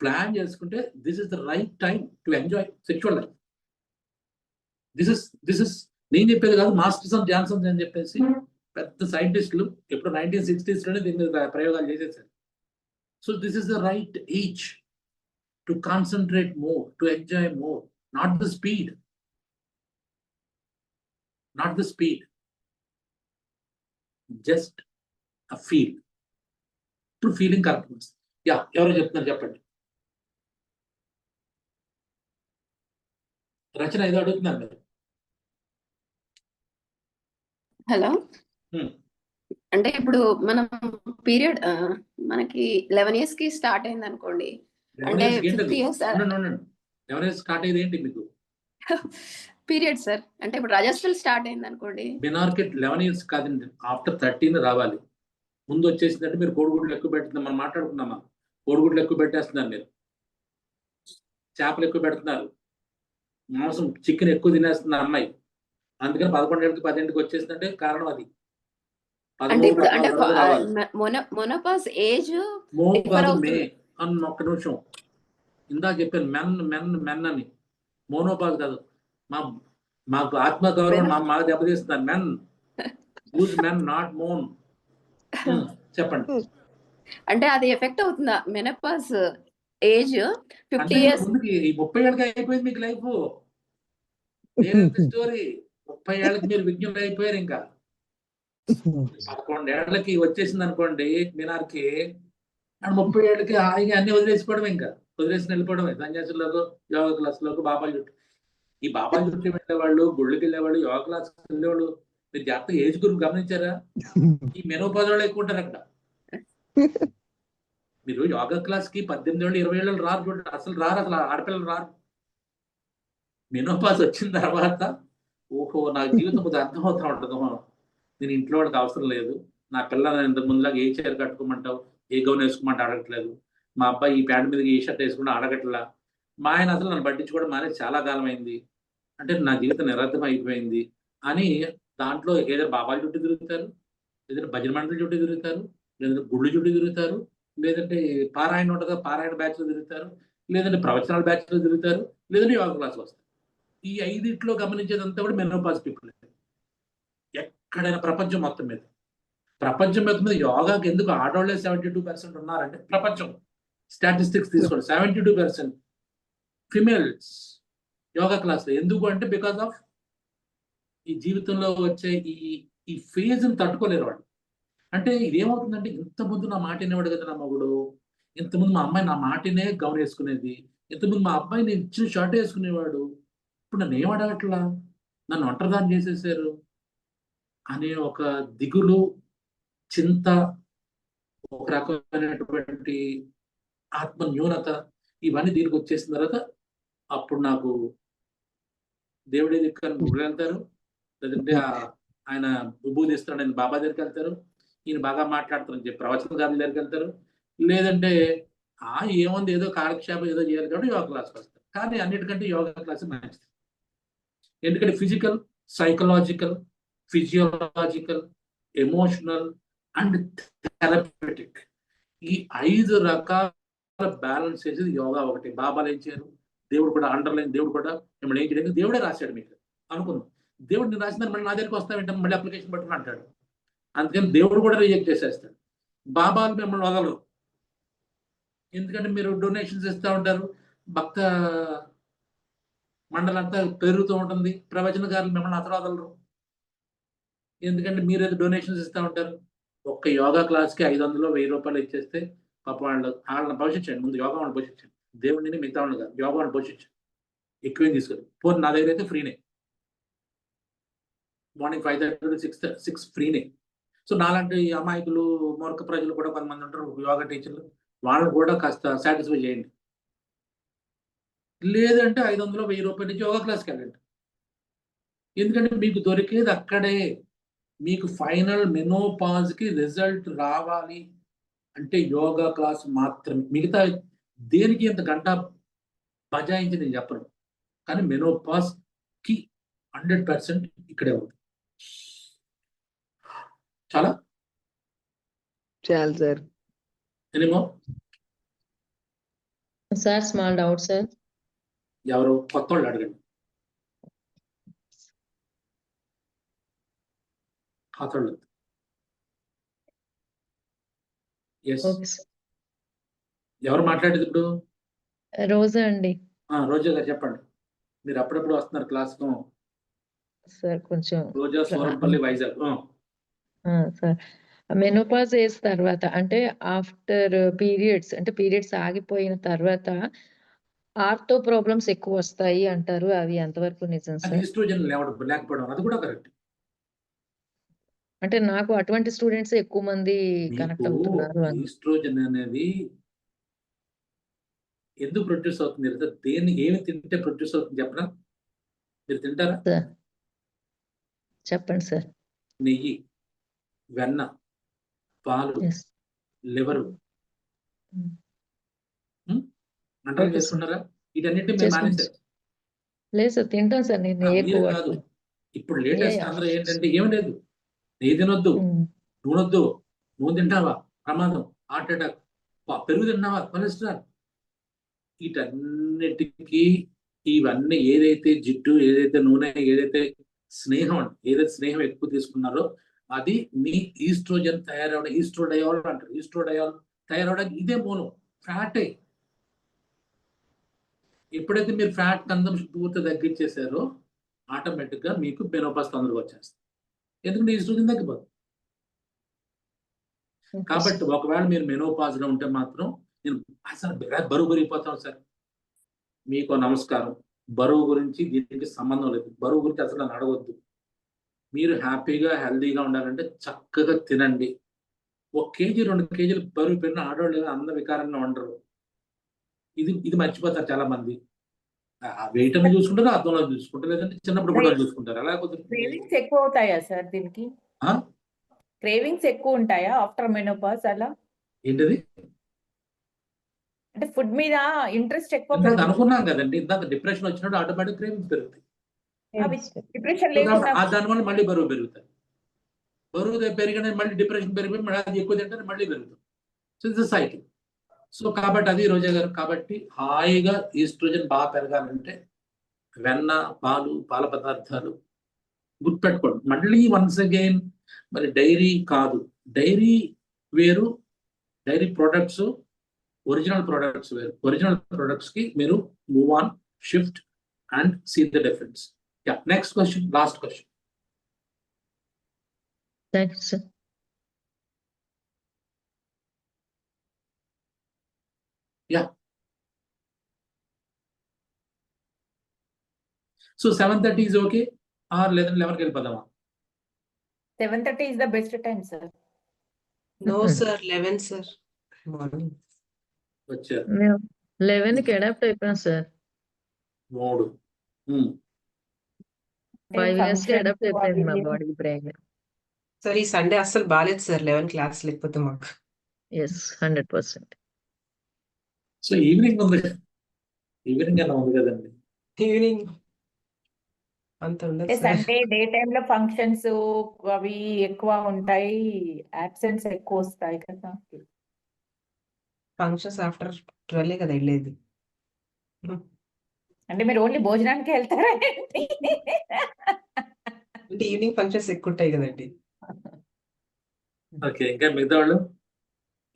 ప్లాన్ చేసుకుంటే this is the right time to enjoy sexual life. This is నేను చెప్పేది కాదు, మాస్టర్సన్ జాన్సన్ అని చెప్పేసి పెద్ద సైంటిస్టులు ఎప్పుడు 1960s లోనే దీని మీద ప్రయోగాలు చేసేసారు. So this is the right age to concentrate more, to enjoy more, not the speed, just a feel. ఇప్పుడు ఫీలింగ్ కరెక్ట్ వస్తుంది. యా, ఎవరో చెప్తున్నారు, చెప్పండి. రచన ఏదో అడుగుతున్నారు మీరు. హలో. అంటే ఇప్పుడు మనం పీరియడ్ మనకి 11 years కి స్టార్ట్ అయింది అనుకోండి, అంటే 50 years ఎవరైనా స్టార్ట్ అయ్యేది ఏంటి మీకు పీరియడ్ సార్. అంటే ఇప్పుడు రజస్వల్ స్టార్ట్ అయింది అనుకోండి, మినార్కెట్ 11 years కాదండి, ఆఫ్టర్ 13 రావాలి. ముందు వచ్చేసిందంటే మీరు కోడిగుడ్లు ఎక్కువ పెడుతున్నారు, మనం మాట్లాడుకున్నామా, కోడిగుడ్లు ఎక్కువ పెట్టేస్తున్నారు, మీరు చేపలు ఎక్కువ పెడుతున్నారు, మాంసం చికెన్ ఎక్కువ తినేస్తున్నారు అమ్మాయి, అందుకని 11 ఏళ్ళకి 10 ఏళ్ళకి వచ్చేసిందంటే కారణం అది. అంటే ఇప్పుడు అంటే మొనోపాజ్ ఏజ్ అన్న ఒక్క నిమిషం, ఇందాక చెప్పాను మెన్ అని, మోనోపాజ్ కాదు. మాకు ఆత్మగౌరవం మాకు దెబ్బతీస్తున్నారు. మెన్ నాట్ మోన్. చెప్పండి. అంటే అది ఎఫెక్ట్ అవుతుందా మెనోపాజ్ ఏజ్ 50 years? 30 ఏళ్ళకి అయిపోయింది మీకు లైఫ్. స్టోరీ 30 ఏళ్ళకి మీరు విజ్ఞులు అయిపోయారు. ఇంకా 11 ఏళ్ళకి వచ్చేసింది అనుకోండి మినార్కి, 30 ఏళ్ళకి హాయిగా అన్ని వదిలేసుకోవడం, ఇంకా వదిలేసి వెళ్ళిపోవడమే. సన్యాసులకు, యోగా క్లాసులకు, బాబాలు చుట్టూ. ఈ బాబాలు చుట్టూ వెళ్ళేవాళ్ళు, గుళ్ళకి వెళ్ళేవాళ్ళు, యోగా క్లాస్కి వెళ్ళేవాళ్ళు, మీరు జాగ్రత్తగా ఏజ్ గ్రూప్ గమనించారా? ఈ మెనోపాజ్ వాళ్ళు ఎక్కువ ఉంటారు అక్కడ. మీరు యోగా క్లాస్ కి 18 ఏళ్ళు 20 ఏళ్ళు రారు, చూడండి, అసలు ఆడపిల్లలు రారు. మెనోపాజ్ వచ్చిన తర్వాత ఓహో నా జీవితం కొద్దిగా అర్థమవుతా ఉంటుంది. నేను ఇంట్లో వాళ్ళకి అవసరం లేదు, నా పిల్లలు ఇంత ముందులాగా ఏ చీర కట్టుకోమంటావు, ఏ గౌన్ వేసుకోమంటే అడగట్లేదు, మా అబ్బాయి ఈ ప్యాంట్ మీద ఏ షర్ట్ వేసుకుంటే అడగట్లా, మా ఆయన అసలు నన్ను పట్టించుకోవడం మానే చాలా కాలం అయింది, అంటే నా జీవితం నిరర్థం అయిపోయింది అని దాంట్లో ఏదో బాబాల చుట్టూ తిరుగుతారు, లేదంటే భజన మండలి చుట్టూ తిరుగుతారు, లేదంటే గుళ్ళు చుట్టూ తిరుగుతారు, లేదంటే పారాయణ ఉంటుంది పారాయణ బ్యాచ్లో తిరుగుతారు, లేదంటే ప్రవచనాల బ్యాచ్లో తిరుగుతారు, లేదంటే యోగా క్లాస్ వస్తారు. ఈ 5 గమనించేదంతా కూడా మెనోపాజ్ పీపుల్. ఎక్కడైనా ప్రపంచం మొత్తం మీద యోగాకి ఎందుకు ఆడవాళ్ళే 72% ఉన్నారంటే, ప్రపంచం స్టాటిస్టిక్స్ తీసుకోండి, 72% ఫిమేల్స్ యోగా క్లాస్లో. ఎందుకు అంటే బికాస్ ఆఫ్ ఈ జీవితంలో వచ్చే ఈ ఫేజ్ని తట్టుకోలేరు వాళ్ళు. అంటే ఇదేమవుతుందంటే, ఇంతకుముందు నా మాట వినేవాడు కదా నా మగుడు, ఇంతకుముందు మా అమ్మాయి నా మాటనే గౌన్ వేసుకునేది, ఇంతకుముందు మా అబ్బాయి నేను ఇచ్చిన షర్ట్ వేసుకునేవాడు, ఇప్పుడు నన్ను ఏమడగట్లా, నన్ను ఒంటరిదాన్ని చేసేసారు అనే ఒక దిగులు, చింత, ఒక రకమైనటువంటి ఆత్మ న్యూనత, ఇవన్నీ దీనికి వచ్చేసిన తర్వాత అప్పుడు నాకు దేవుడి దగ్గర గుడి వెళ్తారు, లేదంటే ఆయన విభూది ఇస్తాడు ఆయన బాబా దగ్గరికి వెళ్తారు, ఈయన బాగా మాట్లాడుతారని చెప్పి ప్రవచన గారి దగ్గరికి వెళ్తారు, లేదంటే ఏముంది ఏదో కాలక్షేపం ఏదో చేయాలి కాబట్టి యోగా క్లాస్కి వస్తారు. కానీ అన్నిటికంటే యోగా క్లాస్ మంచిది. ఎందుకంటే physical, psychological, physiological, emotional and therapeutic, ఈ 5 రకాల బ్యాలెన్స్ చేసేది యోగా ఒకటి. బాబాలు ఏం చేయరు, దేవుడు కూడా అండర్లైన్, దేవుడు కూడా మిమ్మల్ని ఏం చేయలేదు, దేవుడే రాశాడు మీకు అనుకున్నాం. దేవుడు నేను రాసిన మళ్ళీ నా దగ్గరికి వస్తావేంటే మళ్ళీ అప్లికేషన్ పట్టుకుని అంటాడు. అందుకని దేవుడు కూడా రిజెక్ట్ చేసేస్తాడు. బాబాలు మిమ్మల్ని వదలరు, ఎందుకంటే మీరు డొనేషన్స్ ఇస్తూ ఉంటారు, భక్త మండలంతా పెరుగుతూ ఉంటుంది, ప్రవచనకారులు మిమ్మల్ని అసలు వదలరు, ఎందుకంటే మీరు ఏదో డొనేషన్స్ ఇస్తూ ఉంటారు. ఒక్క యోగా క్లాస్కి 500 1000 రూపాయలు ఇచ్చేస్తే పాప వాళ్ళని పోషించండి. ముందు యోగా వాళ్ళని పోషించండి, దేవుడిని మిగతా వాళ్ళు కాదు, యోగా వాళ్ళని పోషించండి, ఎక్కువేం తీసుకోండి. పోనీ నా దగ్గర అయితే ఫ్రీనే, మార్నింగ్ 5:30 to 6 ఫ్రీనే. సో నాలాంటి అమాయకులు మూర్ఖ ప్రజలు కూడా కొంతమంది ఉంటారు యోగా టీచర్లు, వాళ్ళని కూడా కాస్త సాటిస్ఫై చేయండి. లేదంటే 500 1000 రూపాయల నుంచి యోగా క్లాస్కి వెళ్ళండి. ఎందుకంటే మీకు దొరికేది అక్కడే. మీకు ఫైనల్ మెనోపాజ్కి రిజల్ట్ రావాలి అంటే యోగా క్లాస్ మాత్రమే. మిగతా దేనికి ఇంత గంట బజాయించి నేను చెప్పను, కానీ మెనోపాజ్కి 100% ఇక్కడే ఉంది. చాలా చాలు sir. Anymore sir small doubt sir. ఎవరు కొత్త వాళ్ళు అడగండి. పాత్రలు ఎస్ ఓకే సార్. ఎవరు మాట్లాడేది ఇప్పుడు? రోజా అండి. రోజా గారు చెప్పండి. మీరు అప్పుడప్పుడు వస్తున్నారు క్లాస్కు. సార్ కొంచెం Roja Surampalli Vizag. Sir menopause age తర్వాత అంటే ఆఫ్టర్ పీరియడ్స్ అంటే పీరియడ్స్ ఆగిపోయిన తర్వాత ఆర్థో ప్రాబ్లమ్స్ ఎక్కువ వస్తాయి అంటారు. అవి ఎంతవరకు నిజం అది సార్? ఈస్ట్రోజన్ లేకపోవడం, అది కూడా కరెక్ట్. అంటే నాకు అటువంటి స్టూడెంట్స్ ఎక్కువ మంది కనెక్ట్ మీకు అవుతున్నారు. ఈస్ట్రోజన్ అనేది ఎందుకు ప్రొడ్యూస్ అవుతుంది? దేన్ని ఏమి తింటే ప్రొడ్యూస్ అవుతుంది చెప్పనా? మీరు తింటారా? సార్ చెప్పండి సార్. నెయ్యి, వెన్న, పాలు, ఎస్. లివరు వంటలు ఓకే సార్. చేసుకుంటారా? వీటన్నిటిని మీరు చేసుకుంటాం మానేశారు. సార్. లేదు సార్ తింటాం సార్. నేను మీరు ఎక్కువ కాదు. ఇప్పుడు యా లేటెస్ట్ యా అందరూ ఏంటంటే ఏం లేదు, నెయ్యి తినొద్దు, నూనొద్దు, నూనె తింటావా ప్రమాదం, హార్ట్ అటాక్, పెరుగు తిన్నావా కొలెస్ట్రాల్. వీటన్నిటికీ ఇవన్నీ ఏదైతే జిడ్డు, ఏదైతే నూనె, ఏదైతే స్నేహం, ఏదైతే స్నేహం ఎక్కువ తీసుకున్నారో అది మీ ఈస్ట్రోజన్ తయారవడం, ఈస్ట్రోడయాల్ అంటారు. ఈస్ట్రోడయాల్ తయారవడానికి ఇదే మూలం, ఫ్యాటే. ఎప్పుడైతే మీరు ఫ్యాట్ కన్సంప్షన్ పూర్తి తగ్గించేశారో ఆటోమేటిక్గా మీకు మెనోపాజ్ తొందరగా వచ్చేస్తుంది. ఎందుకంటే ఈస్ట్రోజన్ తగ్గిపోతుంది. కాబట్టి ఒకవేళ మీరు మెనోపాజ్లో ఉంటే మాత్రం నేను అసలు బరువు పెరిగిపోతాను సార్, మీకు నమస్కారం. బరువు గురించి దీనికి సంబంధం లేదు. బరువు గురించి అసలు నన్ను అడగొద్దు. మీరు హ్యాపీగా హెల్దీగా ఉండాలంటే చక్కగా తినండి. 1 కేజీ 2 కేజీలు బరువు పెరిగిన ఆడవాళ్ళు అంద వికారంగా ఉండరు. ఇది మర్చిపోతారు చాలా మంది. వెయిట్ అని చూసుకుంటారు, అర్థంలో చూసుకుంటారు, లేదంటే చిన్నప్పుడు కూడా చూసుకుంటారు. అలా కుదురుతుంది. క్రేవింగ్స్ ఎక్కువ అవుతాయా సార్ దీనికి? క్రేవింగ్స్ ఎక్కువ ఉంటాయా ఆఫ్టర్ మెనోపాజ్ అలా? ఏంటిది? అంటే ఫుడ్ మీద ఇంట్రెస్ట్ ఎక్కువ ఇందాక పెరుగుతుంది. అనుకున్నాం కదండి, ఇందాక డిప్రెషన్ వచ్చినప్పుడు ఆటోమేటిక్ క్రేవింగ్స్ పెరుగుతాయి. అవి డిప్రెషన్ సో లేకుండా దానివల్ల మళ్ళీ బరువు పెరుగుతాయి. బరువు పెరిగిన మళ్ళీ డిప్రెషన్ పెరిగిపోయి మళ్ళీ అది ఎక్కువ తింటే మళ్ళీ పెరుగుతుంది. So it's cycle. సో కాబట్టి అది రోజా గారు. కాబట్టి హాయిగా ఈస్ట్రోజన్ బాగా పెరగాలంటే వెన్న, పాలు, పాల పదార్థాలు గుర్తుపెట్టుకోండి. మళ్ళీ వన్స్ అగైన్ మరి డైరీ కాదు, డైరీ వేరు, డైరీ ప్రొడక్ట్స్ ఒరిజినల్ ప్రొడక్ట్స్ వేరు. ఒరిజినల్ ప్రొడక్ట్స్ కి మీరు move on, shift and see the difference. Ya, next question, last question. Thank you sir. Ya, so 7:30 is okay or లేదంటే 11కి వెళ్ళిపోదామా? 7:30 is the best time, sir. No, sir. 11, sir. Morning. వచ్చారు మేము 11కి అడాప్ట్ అయిపోయాం సార్. 3. 5 years కి అడాప్ట్ functions అయిపోయింది మా అవి బాడీ బ్రెయిన్. Sir, ఈ సండే అస్సలు బాలేదు సార్. 11 క్లాస్ లేకపోతే మాకు. ఎస్ 100%. సో ఈవినింగ్ ఉంది, ఈవినింగ్ అలా ఉంది కదండి. ఈవినింగ్ అంత ఉండదు సార్. సండే డే టైమ్ లో ఫంక్షన్స్ అవి ఎక్కువ ఉంటాయి, అబ్సెన్స్ ఎక్కువ వస్తాయి కదా. ఫంక్షన్స్ ఆఫ్టర్ 12 కదా వెళ్ళేది. అంటే మీరు ఓన్లీ భోజనానికి వెళ్తారా ఏంటి? అంటే ఈవినింగ్ ఫంక్షన్స్ ఎక్కువ ఉంటాయి కదండి. ఓకే, ఇంకా మిగతా వాళ్ళు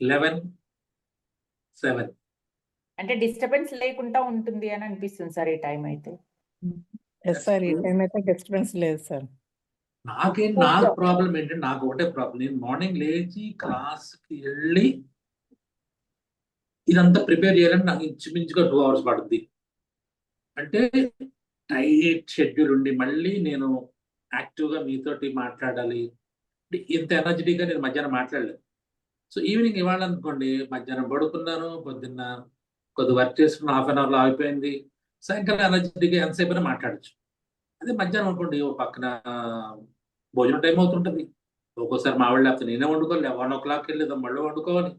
11, 7. అంటే డిస్టర్బెన్స్ లేకుండా ఉంటుంది అని అనిపిస్తుంది సార్ ఈ టైం అయితే. ఎస్ సార్, ఈ టైం అయితే డిస్టర్బెన్స్ లేదు సార్. నాకు ప్రాబ్లం ఏంటంటే, నాకు ఒకటే ప్రాబ్లం. నేను మార్నింగ్ లేచి క్లాస్కి వెళ్ళి ఇదంతా ప్రిపేర్ చేయాలంటే నాకు ఇంచుమించుగా 2 hours పడుతుంది. అంటే టైట్ షెడ్యూల్ ఉండి మళ్ళీ నేను యాక్టివ్గా మీతోటి మాట్లాడాలి, ఇంత ఎనర్జెటిక్గా నేను మధ్యాహ్నం మాట్లాడలేదు. సో ఈవినింగ్ ఇవాళ అనుకోండి, మధ్యాహ్నం పడుకున్నాను, పొద్దున్న కొద్ది వర్క్ చేసుకున్న 1/2 అవర్లో అయిపోయింది, సాయంకాలం ఎనర్జెటిక్గా ఎంతసేపు అయినా మాట్లాడచ్చు. అదే మధ్యాహ్నం అనుకోండి, ఓ పక్కన భోజనం టైం అవుతుంటుంది, ఒక్కోసారి మా వాళ్ళు లేకపోతే నేనే వండుకోవాలి, 1 o'clock వెళ్ళేదా మళ్ళీ వండుకోవాలి.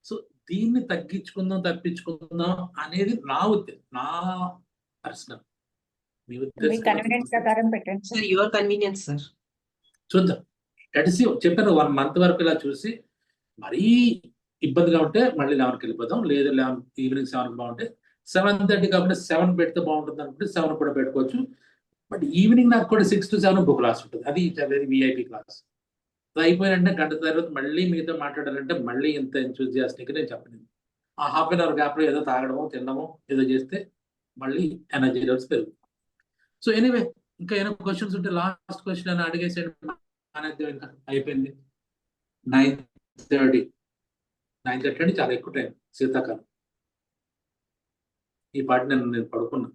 సో దీన్ని తగ్గించుకుందాం, తప్పించుకుందాం అనేది నా ఉద్దేశం, నా పర్సనల్. మీ మీ ఉద్దేశం కన్వీనియన్స్ ప్రకారం పెట్టండి సార్ యువర్ కన్వీనియన్స్ సార్. చూద్దాం. కడిసి చెప్పాను 1 month వరకు ఇలా చూసి, మరీ ఇబ్బందిగా ఉంటే మళ్ళీ 11కి వెళ్ళిపోదాం, లేదు 11 ఈవినింగ్ 7కి బాగుంటే 7:30 కాకుండా 7 పెడితే బాగుంటుంది అనుకుంటే 7 కూడా పెట్టుకోవచ్చు. బట్ ఈవినింగ్ నాకు కూడా 6 to 7 ఒక క్లాస్ ఉంటుంది, అది వెరీ విఐపి క్లాస్. అది అయిపోయినంటే గంట తర్వాత మళ్ళీ మీతో మాట్లాడాలంటే మళ్ళీ ఇంత ఎంతూజియాస్టిక్గా నేను చెప్పలేదు. ఆ 1/2 hour గ్యాప్లో ఏదో తాగడమో తినడమో ఏదో చేస్తే మళ్ళీ ఎనర్జీ లెవెల్స్ పెరుగుతాయి. సో ఎనీవే, ఇంకా ఏమైనా క్వశ్చన్స్ ఉంటే లాస్ట్ క్వశ్చన్ అని అడిగేసేయండి. ఇంకా అయిపోయింది 9:30. 9:30 అంటే చాలా ఎక్కువ టైం, శీతాకాలం. ఈ పాట నేను పడుకున్నా.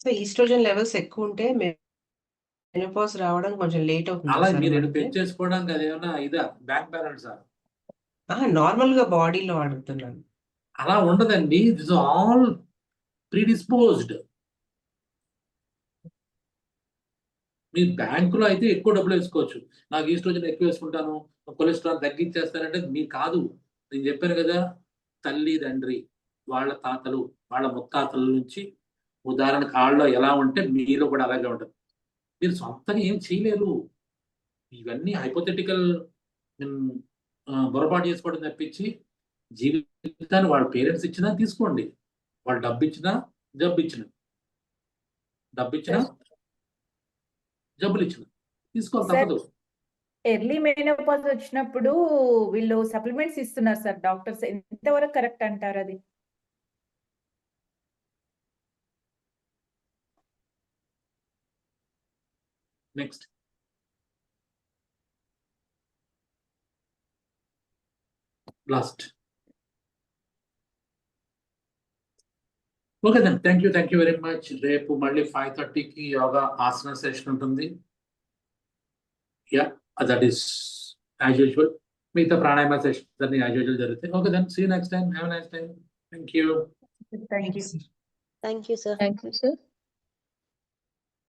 సో ఈస్ట్రోజన్ లెవెల్స్ ఎక్కువ ఉంటే మెనోపాజ్ రావడం కొంచెం లేట్ అవుతుంది అలా సార్ మీరు మనకి. పెంచేసుకోవడానికి అదేమన్నా ఇదా బ్యాంక్ బ్యాలెన్సా? నార్మల్ గా బాడీలో అడుగుతున్నాను. అలా ఉండదండి, దిస్ ఆల్ ప్రీడిస్పోజ్డ్. మీరు బ్యాంకులో అయితే ఎక్కువ డబ్బులు వేసుకోవచ్చు, నాకు ఈస్ట్రోజన్ ఎక్కువ వేసుకుంటాను, కొలెస్ట్రాల్ తగ్గించేస్తానంటే మీరు కాదు. నేను చెప్పాను కదా, తల్లి తండ్రి వాళ్ళ తాతలు వాళ్ళ ముత్తాతల నుంచి ఉదాహరణకు వాళ్ళలో ఎలా ఉంటే మీలో కూడా అలాగే ఉంటుంది. మీరు సొంతంగా ఏం చేయలేరు. ఇవన్నీ హైపోథెటికల్ పొరపాటు చేసుకోవడం తప్పించి, జీవితాన్ని వాళ్ళ పేరెంట్స్ ఇచ్చినా తీసుకోండి, వాళ్ళు డబ్బు ఇచ్చినా జబ్బు ఇచ్చిన జబ్బులు ఇచ్చిన తీసుకోవాలి, సార్ తప్పదు. ఎర్లీ మెనోపాజ్ వచ్చినప్పుడు వీళ్ళు సప్లిమెంట్స్ ఇస్తున్నారు సార్ డాక్టర్స్, ఎంతవరకు కరెక్ట్ అంటారు అది? Next last. Okay then, thank you very much. రేపు మళ్ళీ 5:30కి యోగా ఆసన సెషన్ ఉంటుంది. Ya, that is as usual. మిగతా ప్రాణాయామ సెషన్స్ అన్ని యాజ్ యూజువల్ జరుగుతాయి. Okay then, see you next time. Have a nice time. Thank you. Thank you. Thank you sir. Thank you sir.